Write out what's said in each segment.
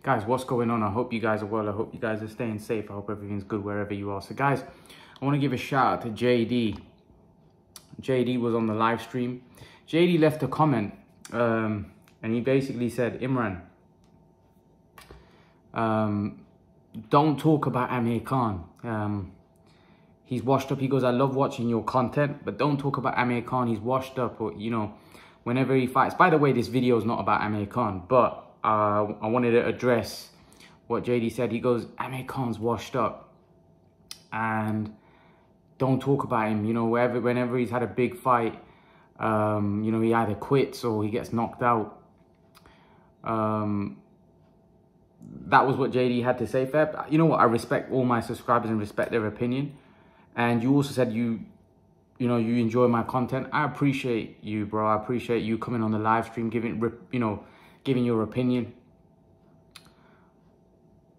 Guys, what's going on? I hope you guys are well. I hope you guys are staying safe. I hope everything's good wherever you are. So guys, I want to give a shout out to JD. JD was on the live stream. JD left a comment and he basically said, Imran, don't talk about Amir Khan. He's washed up. He goes, I love watching your content, but don't talk about Amir Khan. He's washed up, or, you know, whenever he fights. By the way, this video is not about Amir Khan, but I wanted to address what JD said. He goes, Amir Khan's washed up and don't talk about him. You know, whenever he's had a big fight, you know, he either quits or he gets knocked out. That was what JD had to say. Fair. You know what? I respect all my subscribers and respect their opinion. And you also said you enjoy my content. I appreciate you, bro. I appreciate you coming on the live stream, giving your opinion.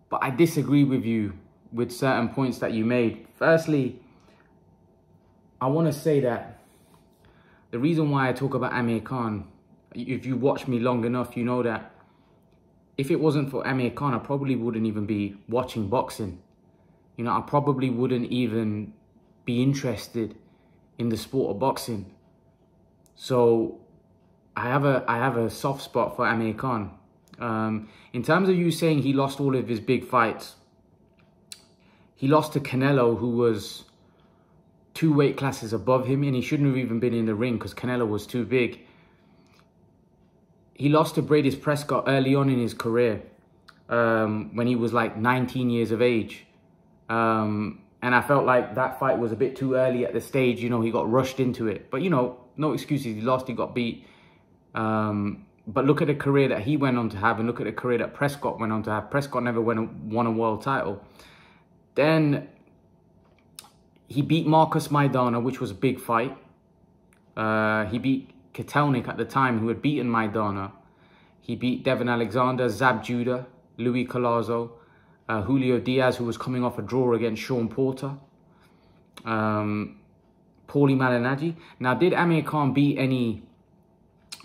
But I disagree with you with certain points that you made. Firstly, I want to say that the reason why I talk about Amir Khan, if you watch me long enough, you know that if it wasn't for Amir Khan, I probably wouldn't even be watching boxing. You know, I probably wouldn't even be interested in the sport of boxing. So I have a soft spot for Amir Khan. In terms of you saying he lost all of his big fights, he lost to Canelo, who was 2 weight classes above him, and he shouldn't have even been in the ring because Canelo was too big. He lost to Brady Prescott early on in his career, when he was like 19 years of age. And I felt like that fight was a bit too early at the stage. You know, he got rushed into it. But, you know, no excuses. He lost, he got beat. But look at the career that he went on to have, and look at the career that Prescott went on to have. Prescott never won a world title. Then he beat Marcus Maidana, which was a big fight. He beat Kotelnik at the time, who had beaten Maidana. He beat Devin Alexander, Zab Judah, Louis Collazo, Julio Diaz, who was coming off a draw against Sean Porter, Paulie Malignaggi. Now, did Amir Khan beat any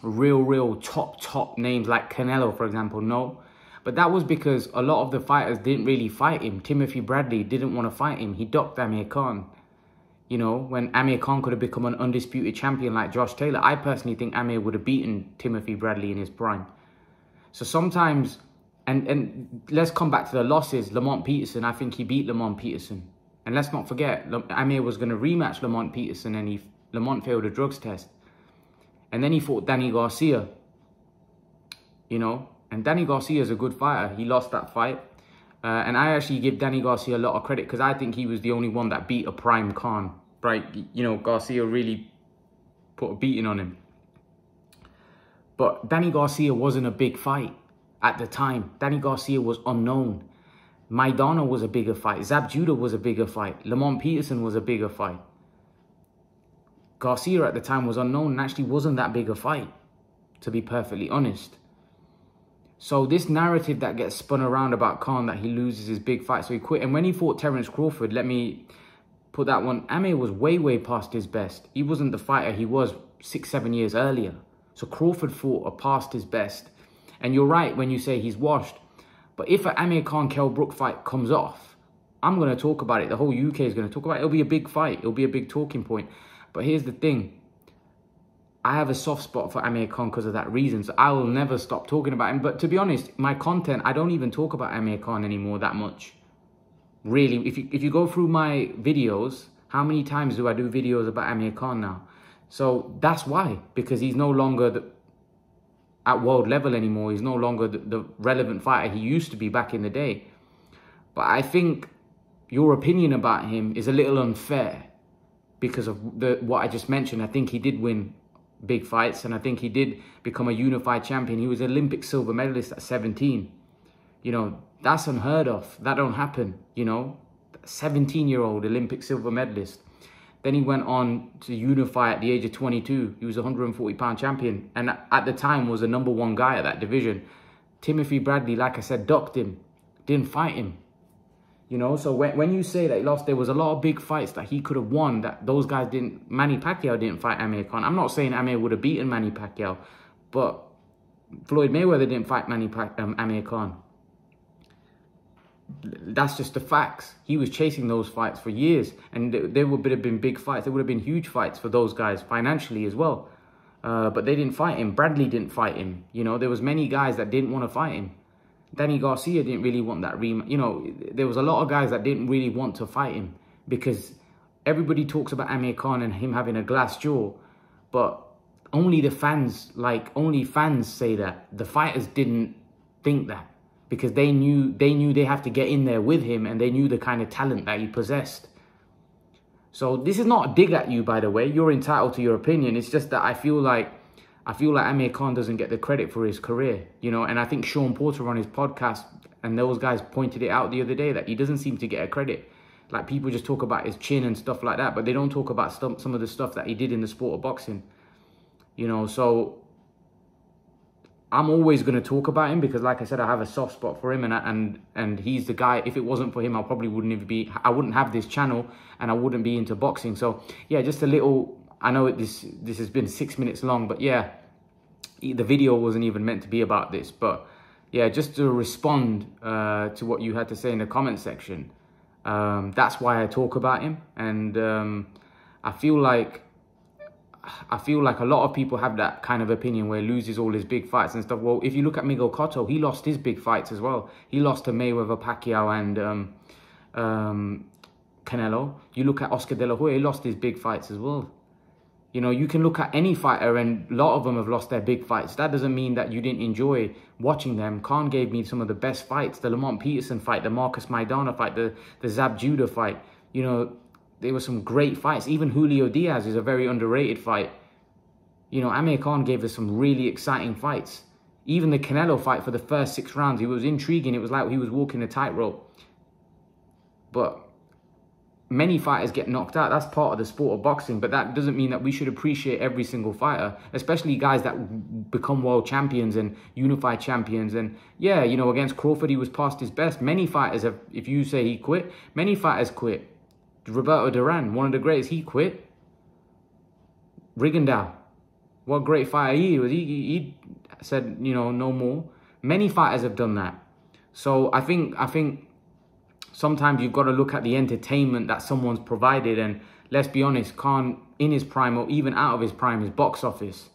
real top names like Canelo, for example? No. But that was because a lot of the fighters didn't really fight him. Timothy Bradley didn't want to fight him. He ducked Amir Khan. You know, when Amir Khan could have become an undisputed champion like Josh Taylor, I personally think Amir would have beaten Timothy Bradley in his prime. So sometimes, and let's come back to the losses. Lamont Peterson, I think he beat Lamont Peterson. And let's not forget, Amir was going to rematch Lamont Peterson, and Lamont failed a drugs test. And then he fought Danny Garcia, you know, and Danny Garcia is a good fighter. He lost that fight. And I actually give Danny Garcia a lot of credit because I think he was the only one that beat a prime Khan, right? You know, Garcia really put a beating on him. But Danny Garcia wasn't a big fight at the time. Danny Garcia was unknown. Maidana was a bigger fight. Zab Judah was a bigger fight. Lamont Peterson was a bigger fight. Garcia at the time was unknown and actually wasn't that big a fight, to be perfectly honest. So this narrative that gets spun around about Khan, that he loses his big fight, so he quit. And when he fought Terence Crawford, let me put that one, Amir was way past his best. He wasn't the fighter he was 6-7 years earlier. So Crawford fought past his best. And you're right when you say he's washed. But if an Amir Khan Kell Brook fight comes off, I'm going to talk about it. The whole UK is going to talk about it. It'll be a big fight. It'll be a big talking point. But here's the thing. I have a soft spot for Amir Khan because of that reason. So I will never stop talking about him. But to be honest, my content, I don't even talk about Amir Khan anymore that much. Really, if you go through my videos, how many times do I do videos about Amir Khan now? So that's why. Because he's no longer at world level anymore. He's no longer the relevant fighter he used to be back in the day. But I think your opinion about him is a little unfair because of what I just mentioned. I think he did win big fights, and I think he did become a unified champion. He was an Olympic silver medalist at 17. You know, that's unheard of. That don't happen, you know. 17-year-old Olympic silver medalist. Then he went on to unify at the age of 22. He was a 140-pound champion, and at the time was the #1 guy at that division. Timothy Bradley, like I said, ducked him, didn't fight him. You know, so when you say that he lost, there was a lot of big fights that he could have won that those guys didn't. Manny Pacquiao didn't fight Amir Khan. I'm not saying Amir would have beaten Manny Pacquiao, but Floyd Mayweather didn't fight Amir Khan. That's just the facts. He was chasing those fights for years, and there would have been big fights. There would have been huge fights for those guys financially as well. But they didn't fight him. Bradley didn't fight him. You know, there was many guys that didn't want to fight him. Danny Garcia didn't really want that rematch. You know, there was a lot of guys that didn't really want to fight him because everybody talks about Amir Khan and him having a glass jaw, but only the fans, only fans say that. The fighters didn't think that because they knew they have to get in there with him, and they knew the kind of talent that he possessed. So this is not a dig at you, by the way. You're entitled to your opinion. It's just that I feel like Amir Khan doesn't get the credit for his career, you know. And I think Sean Porter on his podcast and those guys pointed it out the other day that he doesn't seem to get a credit. Like, people just talk about his chin and stuff like that, but they don't talk about some of the stuff that he did in the sport of boxing, you know. So I'm always going to talk about him because, like I said, I have a soft spot for him, and he's the guy. If it wasn't for him, I probably I wouldn't have this channel, and I wouldn't be into boxing. So yeah, just a little. I know this has been 6 minutes long, but yeah, the video wasn't even meant to be about this. But yeah, just to respond to what you had to say in the comment section, that's why I talk about him. And I feel like a lot of people have that kind of opinion where he loses all his big fights and stuff. Well, if you look at Miguel Cotto, he lost his big fights as well. He lost to Mayweather, Pacquiao, and Canelo. You look at Oscar De La Hoya, he lost his big fights as well. You know, you can look at any fighter and a lot of them have lost their big fights. That doesn't mean that you didn't enjoy watching them. Khan gave me some of the best fights. The Lamont Peterson fight, the Marcus Maidana fight, the Zab Judah fight. You know, there were some great fights. Even Julio Diaz is a very underrated fight. You know, Amir Khan gave us some really exciting fights. Even the Canelo fight for the first 6 rounds, it was intriguing. It was like he was walking a tightrope. But many fighters get knocked out. That's part of the sport of boxing. But that doesn't mean that we should appreciate every single fighter, especially guys that become world champions and unified champions. And yeah, you know, against Crawford, he was past his best. Many fighters have, if you say he quit, many fighters quit. Roberto Duran, one of the greatest, he quit. Rigondeaux, what great fighter he was. He said, you know, no more. Many fighters have done that. So I think sometimes you've got to look at the entertainment that someone's provided. And let's be honest, Khan, in his prime or even out of his prime, is box office.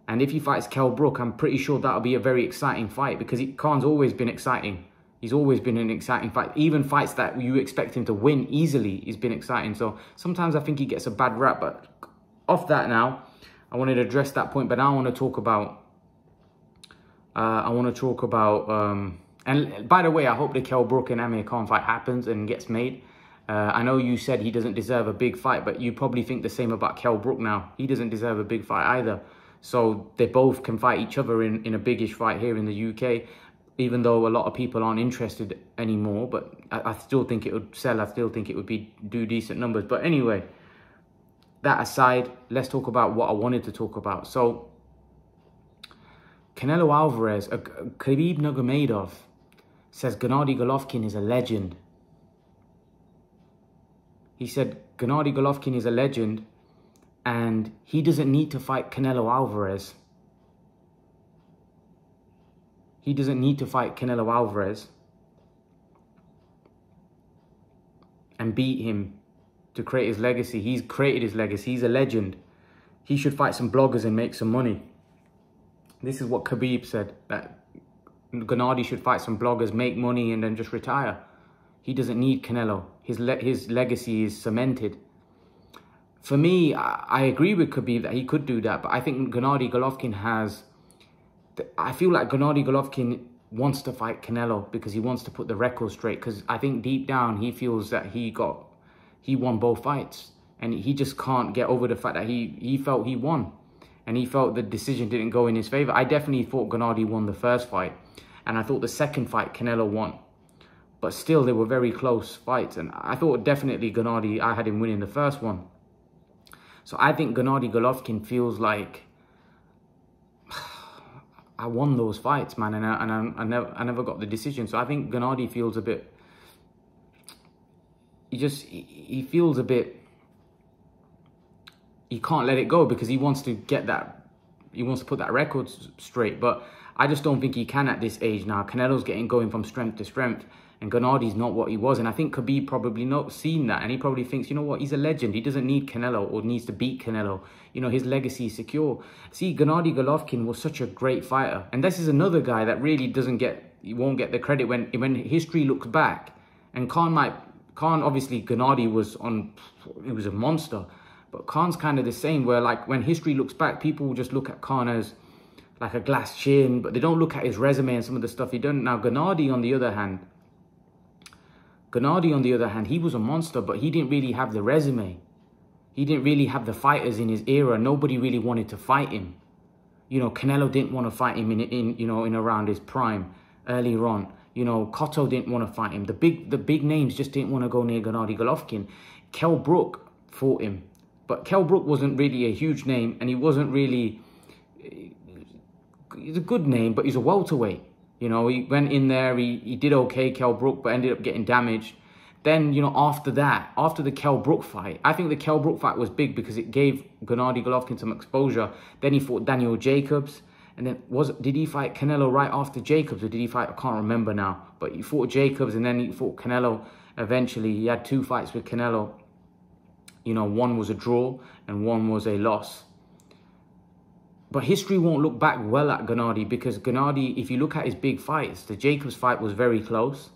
And if he fights Kell Brook, I'm pretty sure that'll be a very exciting fight because Khan's always been exciting. He's always been an exciting fight. Even fights that you expect him to win easily, he's been exciting. So sometimes I think he gets a bad rap. But off that now, I wanted to address that point. But now I want to talk about... and by the way, I hope the Kell Brook and Amir Khan fight happens and gets made. I know you said he doesn't deserve a big fight, but you probably think the same about Kell Brook now. He doesn't deserve a big fight either. So they both can fight each other in a biggish fight here in the UK. Even though a lot of people aren't interested anymore, but I still think it would sell. I still think it would do decent numbers. But anyway, that aside, let's talk about what I wanted to talk about. So, Canelo Alvarez, Khabib Nurmagomedov says Gennady Golovkin is a legend. He said Gennady Golovkin is a legend and he doesn't need to fight Canelo Alvarez. He doesn't need to fight Canelo Alvarez and beat him to create his legacy. He's created his legacy. He's a legend. He should fight some bloggers and make some money. This is what Khabib said, that Gennady should fight some bloggers, make money, and then just retire. He doesn't need Canelo. His legacy is cemented. For me, I agree with Khabib that he could do that, but I think Gennady Golovkin has... I feel like Gennady Golovkin wants to fight Canelo because he wants to put the record straight. Because I think deep down he feels that he won both fights, and he just can't get over the fact that he felt he won, and he felt the decision didn't go in his favor. I definitely thought Gennady won the first fight, and I thought the second fight Canelo won, but still they were very close fights, and I thought definitely Gennady, I had him winning the first one. So I think Gennady Golovkin feels like, I won those fights, man, and I never got the decision. So I think Gennady feels a bit... He feels a bit... He can't let it go because he wants to get that... He wants to put that record straight. But I just don't think he can at this age now. Canelo's going from strength to strength, and Gennady's not what he was. And I think Khabib probably not seen that, and he probably thinks, you know what, he's a legend. He doesn't need Canelo or needs to beat Canelo. You know, his legacy is secure. See, Gennady Golovkin was such a great fighter, and this is another guy that really he won't get the credit when history looks back. And Khan obviously Gennady was a monster, but Khan's kind of the same, where like when history looks back, people will just look at Khan as like a glass chin, but they don't look at his resume and some of the stuff he done. Now Gennady on the other hand, he was a monster, but he didn't really have the resume. He didn't really have the fighters in his era. Nobody really wanted to fight him. You know, Canelo didn't want to fight him in around his prime earlier on. You know, Cotto didn't want to fight him. The big names just didn't want to go near Gennady Golovkin. Kell Brook fought him, but Kell Brook wasn't really a huge name, and he wasn't really. He's a good name, but he's a welterweight. You know, he went in there, he did okay, Kell Brook, but ended up getting damaged. Then, you know, after the Kell Brook fight, I think the Kell Brook fight was big because it gave Gennady Golovkin some exposure. Then he fought Daniel Jacobs. And then, did he fight Canelo right after Jacobs, or did he fight, I can't remember now. But he fought Jacobs, and then he fought Canelo eventually. He had 2 fights with Canelo. You know, one was a draw, and one was a loss. But history won't look back well at Gennady, because Gennady, if you look at his big fights, the Jacobs fight was very close.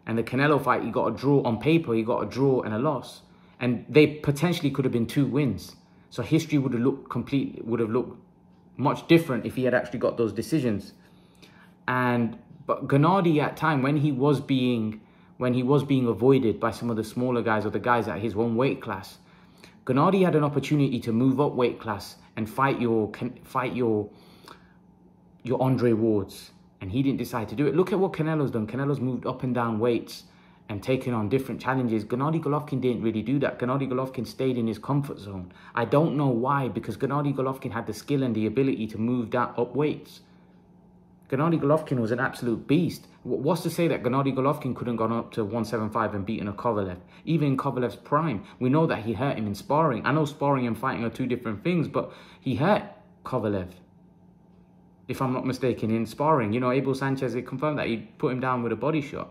And the Canelo fight, he got a draw. On paper, he got a draw and a loss. And they potentially could have been 2 wins. So history would have looked much different if he had actually got those decisions. But Gennady at time, when he was being avoided by some of the smaller guys or the guys at his own weight class, Gennady had an opportunity to move up weight class and fight your Andre Wards, and he didn't decide to do it. Look at what Canelo's done. Canelo's moved up and down weights and taken on different challenges. Gennady Golovkin didn't really do that. Gennady Golovkin stayed in his comfort zone. I don't know why, because Gennady Golovkin had the skill and the ability to move up weights. Gennady Golovkin was an absolute beast. What's to say that Gennady Golovkin couldn't gone up to 175 and beaten a Kovalev? Even in Kovalev's prime, we know that he hurt him in sparring. I know sparring and fighting are 2 different things, but he hurt Kovalev, if I'm not mistaken, in sparring. You know, Abel Sanchez, they confirmed that he put him down with a body shot.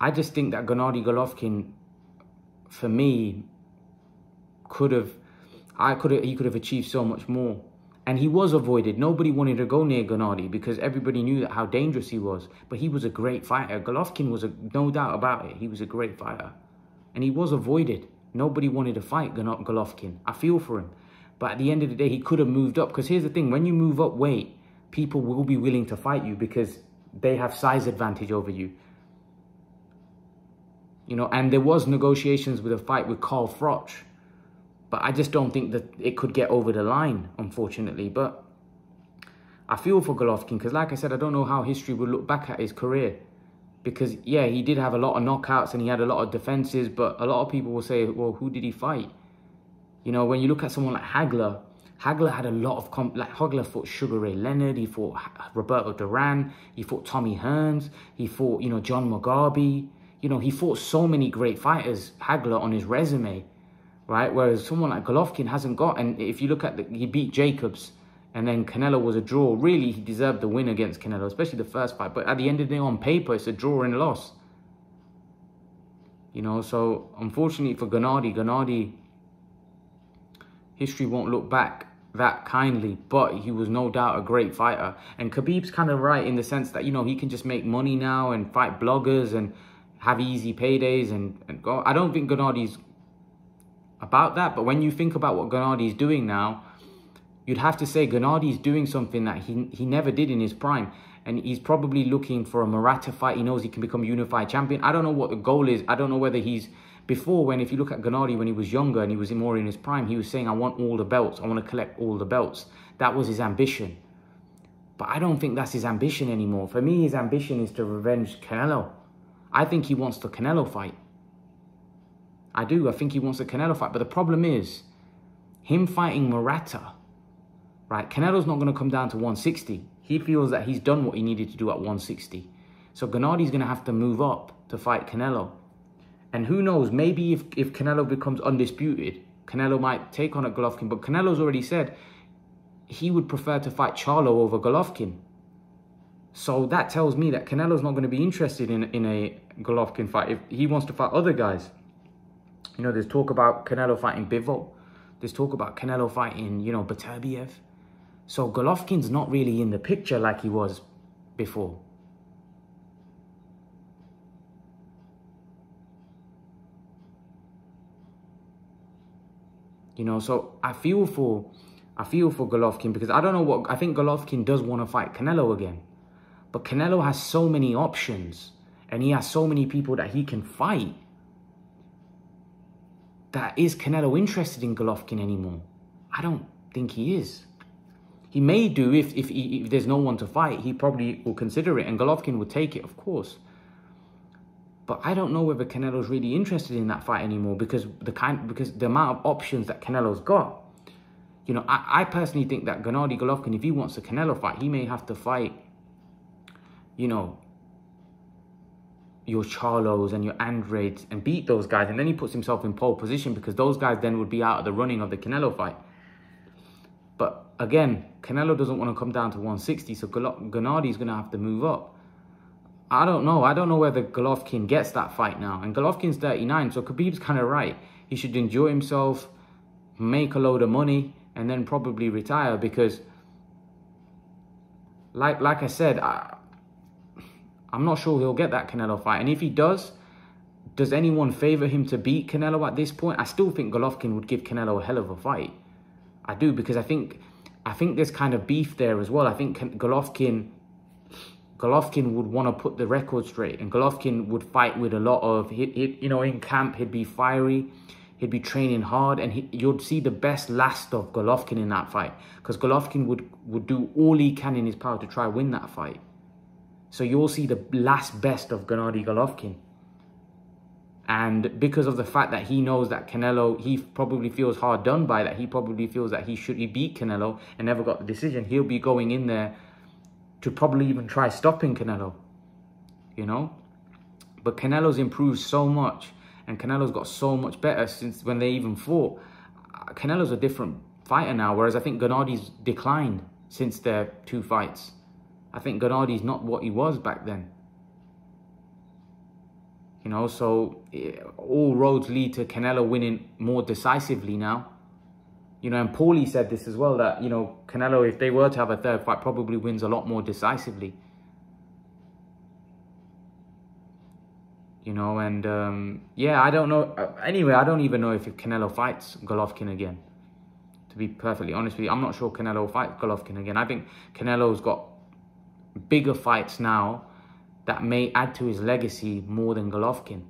I just think that Gennady Golovkin, for me, he could have achieved so much more. And he was avoided. Nobody wanted to go near Gennady because everybody knew how dangerous he was. But he was a great fighter. Golovkin was no doubt about it. He was a great fighter. And he was avoided. Nobody wanted to fight Golovkin. I feel for him. But at the end of the day, he could have moved up. Because here's the thing. When you move up weight, people will be willing to fight you because they have size advantage over you. You know, and there was negotiations with a fight with Carl Froch. But I just don't think that it could get over the line, unfortunately. But I feel for Golovkin because, like I said, I don't know how history will look back at his career. Because, yeah, he did have a lot of knockouts and he had a lot of defenses. But a lot of people will say, well, who did he fight? You know, when you look at someone like Hagler, Hagler had a lot of... Hagler fought Sugar Ray Leonard. He fought Roberto Duran. He fought Tommy Hearns. He fought, you know, John Mugabe. You know, he fought so many great fighters, Hagler, on his resume. Right, whereas someone like Golovkin hasn't got, and if you look at he beat Jacobs, and then Canelo was a draw. Really, he deserved the win against Canelo, especially the first fight. But at the end of the day, on paper, it's a draw and a loss. You know, so unfortunately for Gennady, history won't look back that kindly. But he was no doubt a great fighter. And Khabib's kind of right in the sense that, you know, he can just make money now and fight bloggers and have easy paydays and go. I don't think Gennady's about that, but when you think about what Gennady's doing now, you'd have to say Gennady's doing something that he never did in his prime, and he's probably looking for a Murata fight. He knows he can become unified champion. I don't know what the goal is. I don't know whether he's before, if you look at Gennady when he was younger and he was more in his prime, he was saying, I want all the belts. I want to collect all the belts. That was his ambition. But I don't think that's his ambition anymore. For me, his ambition is to revenge Canelo. I think he wants the Canelo fight. I do. I think he wants a Canelo fight. But the problem is, him fighting Murata, right? Canelo's not going to come down to 160. He feels that he's done what he needed to do at 160. So Gennady's going to have to move up to fight Canelo. And who knows, maybe if Canelo becomes undisputed, Canelo might take on a Golovkin. But Canelo's already said, he would prefer to fight Charlo over Golovkin. So that tells me that Canelo's not going to be interested in a Golovkin fight if he wants to fight other guys. You know, there's talk about Canelo fighting Bivol. There's talk about Canelo fighting, you know, Beterbiev. So Golovkin's not really in the picture like he was before. You know, so I feel for Golovkin, because I don't know what, I think Golovkin does want to fight Canelo again. But Canelo has so many options and he has so many people that he can fight. That is Canelo interested in Golovkin anymore? I don't think he is. He may do if there's no one to fight. He probably will consider it, and Golovkin would take it, of course. But I don't know whether Canelo's really interested in that fight anymore, because the amount of options that Canelo's got. You know, I personally think that Gennady Golovkin, if he wants a Canelo fight, he may have to fight, you know, your Charlos and your Andrades and beat those guys. And then he puts himself in pole position, because those guys then would be out of the running of the Canelo fight. But again, Canelo doesn't want to come down to 160, so Gennady's going to have to move up. I don't know. I don't know whether Golovkin gets that fight now. And Golovkin's 39, so Khabib's kind of right. He should enjoy himself, make a load of money, and then probably retire, because like I said, I'm not sure he'll get that Canelo fight. And if he does anyone favor him to beat Canelo at this point? I still think Golovkin would give Canelo a hell of a fight. I do, because I think there's kind of beef there as well. I think Golovkin would want to put the record straight, and Golovkin would fight with a lot of, you know, in camp, he'd be fiery, he'd be training hard, and you'd see the best last of Golovkin in that fight, because Golovkin would do all he can in his power to try win that fight. So you'll see the last best of Gennady Golovkin. And because of the fact that he knows that Canelo, he probably feels hard done by, that he probably feels that he beat Canelo and never got the decision, he'll be going in there to probably even try stopping Canelo, you know? But Canelo's improved so much, and Canelo's got so much better since when they even fought. Canelo's a different fighter now, whereas I think Gennady's declined since their 2 fights. I think Gennady's not what he was back then. You know, so all roads lead to Canelo winning more decisively now. You know, and Paulie said this as well, that, you know, Canelo, if they were to have a 3rd fight, probably wins a lot more decisively. You know, and yeah, I don't know. Anyway, I don't even know if Canelo fights Golovkin again. To be perfectly honest with you, I'm not sure Canelo fights Golovkin again. I think Canelo's got bigger fights now that may add to his legacy more than Golovkin.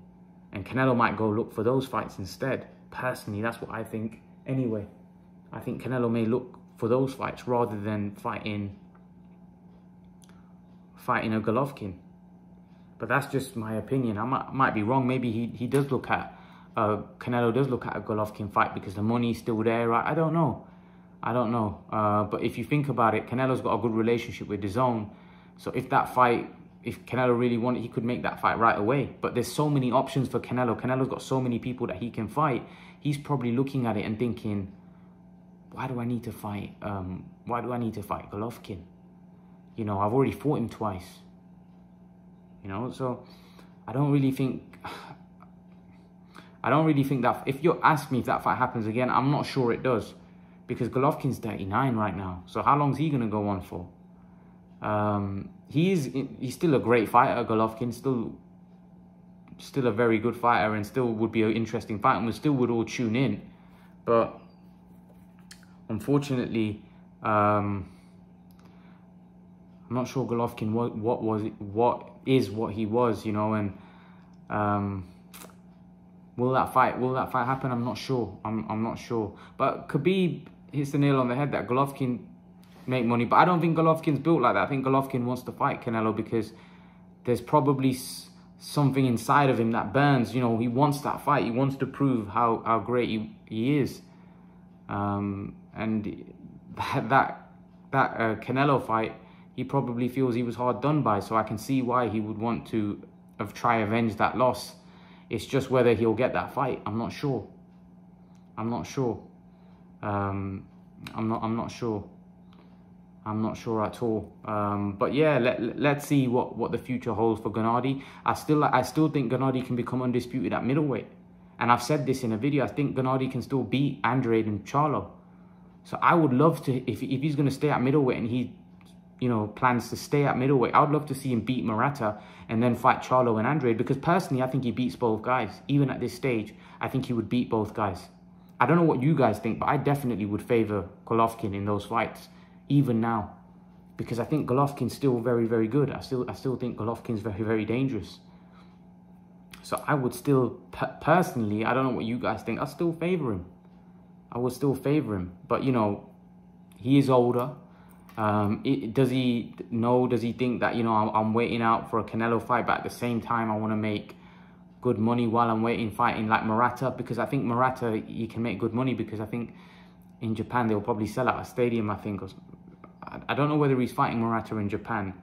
And Canelo might go look for those fights instead. Personally, that's what I think. Anyway, I think Canelo may look for those fights rather than fighting a Golovkin. But that's just my opinion. I might be wrong. Maybe he does look at, Canelo does look at a Golovkin fight because the money's still there. I don't know. I don't know. But if you think about it, Canelo's got a good relationship with DAZN. So if that fight, if Canelo really wanted, he could make that fight right away. But there's so many options for Canelo. Canelo's got so many people that he can fight. He's probably looking at it and thinking, why do I need to fight? Why do I need to fight Golovkin? You know, I've already fought him twice. You know, so I don't really think that, if you ask me if that fight happens again, I'm not sure it does, because Golovkin's 39 right now. So how long is he going to go on for? He's still a great fighter, Golovkin, still a very good fighter, and still would be an interesting fight, and we still would all tune in. But unfortunately, I'm not sure Golovkin what he was, you know. And will that fight happen? I'm not sure. I'm not sure. But Khabib hits the nail on the head that Golovkin make money, but I don't think Golovkin's built like that. I think Golovkin wants to fight Canelo because there's probably something inside of him that burns. You know, he wants that fight. He wants to prove how great he is. And that Canelo fight, he probably feels he was hard done by. So I can see why he would want to try avenge that loss. It's just whether he'll get that fight. I'm not sure. I'm not sure. I'm not sure. I'm not sure at all. But yeah, let's see what the future holds for Gennady. I still think Gennady can become undisputed at middleweight. And I've said this in a video. I think Gennady can still beat Andrade and Charlo. So I would love to, if he's going to stay at middleweight and he, you know, plans to stay at middleweight, I would love to see him beat Murata and then fight Charlo and Andrade, because personally, I think he beats both guys. Even at this stage, I think he would beat both guys. I don't know what you guys think, but I definitely would favor Golovkin in those fights, even now, because I think Golovkin's still very, very good. I still think Golovkin's very, very dangerous. So I would still, personally, I don't know what you guys think, I still favor him. I would still favor him. But, you know, he is older. Does he think that, you know, I'm waiting out for a Canelo fight, but at the same time, I want to make good money while I'm waiting, fighting like Murata? Because I think Murata, you can make good money, because I think in Japan, they'll probably sell out a stadium, I think. I don't know whether he's fighting Murata in Japan,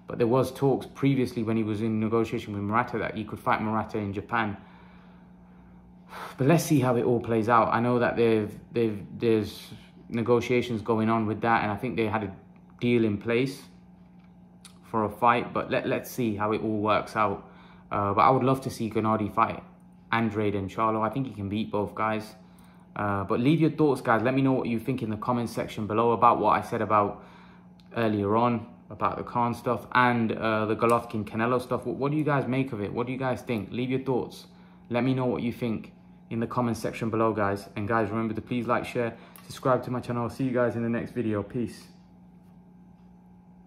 but there was talks previously when he was in negotiation with Murata that he could fight Murata in Japan. But let's see how it all plays out. I know that there's negotiations going on with that, and I think they had a deal in place for a fight, but let's see how it all works out. But I would love to see Gennady fight Andrade and Charlo. I think he can beat both guys. But leave your thoughts, guys. Let me know what you think in the comment section below about what I said about earlier on, about the Khan stuff and the Golovkin Canelo stuff. What do you guys make of it? What do you guys think? Leave your thoughts. Let me know what you think in the comment section below, guys. And guys, remember to please like, share, subscribe to my channel. I'll see you guys in the next video. Peace.